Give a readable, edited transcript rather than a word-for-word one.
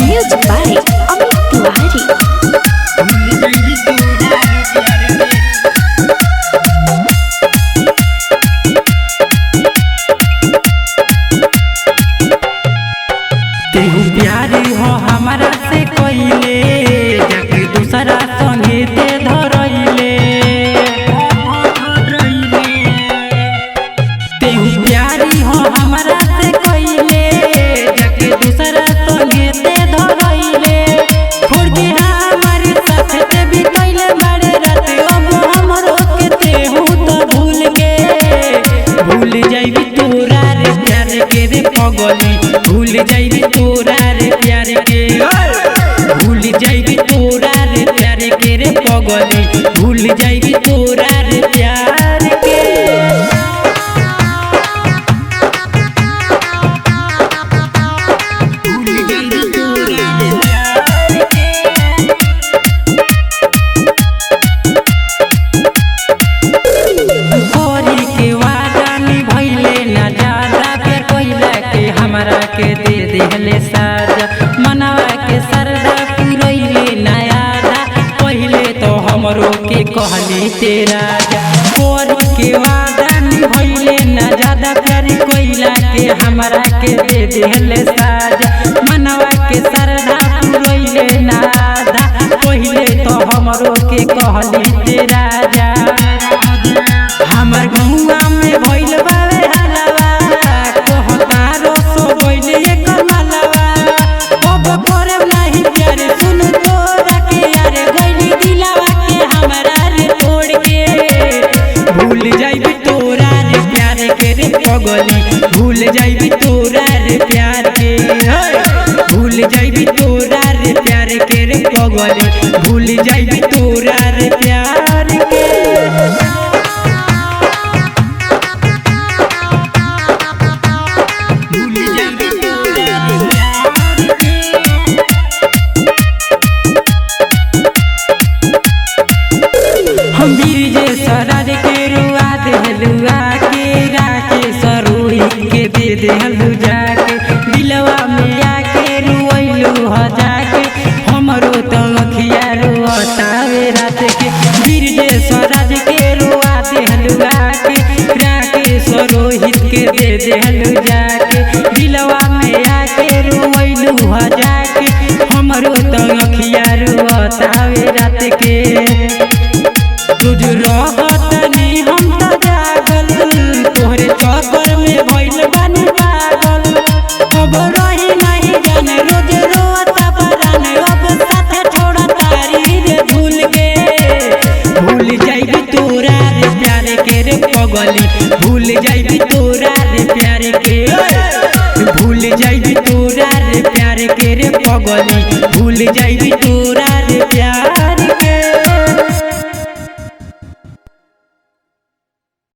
Music by Amit Tiwari. तेहू प्यारी हो हमारा से कोइले जाके दूसरा संगे ते धरइले। तेहू प्यारी हो हमारा से कोइले जाके दूसरा संगे ते धरइले। छोड़ के हमारे साथ ते भी कइले बड़े रात अब हमरो के तेहू तो भूल जाइबी तोरा रे प्यार के रे पगली। भूल जाइबी तोरा रे प्यार के भूल जाइबी तोरा रे प्यार के रे पगली। भूल जाइबी तोरा रे प्यार के भूल जाइबी तोरा रे प्यार के। गोरी के वादा निभइले ना ज्यादा प्यार कइला के हमरा के दे देहले साजा। मनवा के सरदा पुरइले ना यादा पहिले तो हमरो के कहले तेरा गोरी के वादा निभइले ना ज्यादा प्यार कइला के हमरा के दे देहले साजा। मनवा के सरदा पुरइले ना यादा पहिले तो हमरो के कहले तेरा हमर गहुआ में भइल बावे हलवा कहतारो सो गइल एकर मलवा। अब करब नाही प्यार सुन तोरा के यार गइली दिलवा के हमरा रे तोड़ के। भूल जाइबी तोरा रे प्यार के रे पगली। भूल जाइबी तोरा रे प्यार के भूल जाइबी तोरा रे प्यार के रे पगली। भूल जाइबी तोरा रे प्यार के हम बीरजे सराज के रुआ देहलुआ के राके सरोही के दे देहलु जाके। दिलवा में आके रुइलु ह जाके हमरो तो अखिया रुआतावे रात के। बीरजे सराज के रुआ देहलुआ के राके सरोही के दे देहलु जाके। दिलवा में आके रुइलु ह जाके हमरो तो अखिया रुआतावे रात के। तुझ रहतनी हम त जागल तोहरे चक्कर में भइल बानी पागल। अब रही नहीं जाने रोज रोता परान अब साथे छोड़ा तारी रे झूल के। भूल जाइबी तोरा रे प्यार के रे पगली। भूल जाइबी तोरा रे प्यार के भूल जाइबी तोरा रे प्यार के रे पगली। भूल जाइबी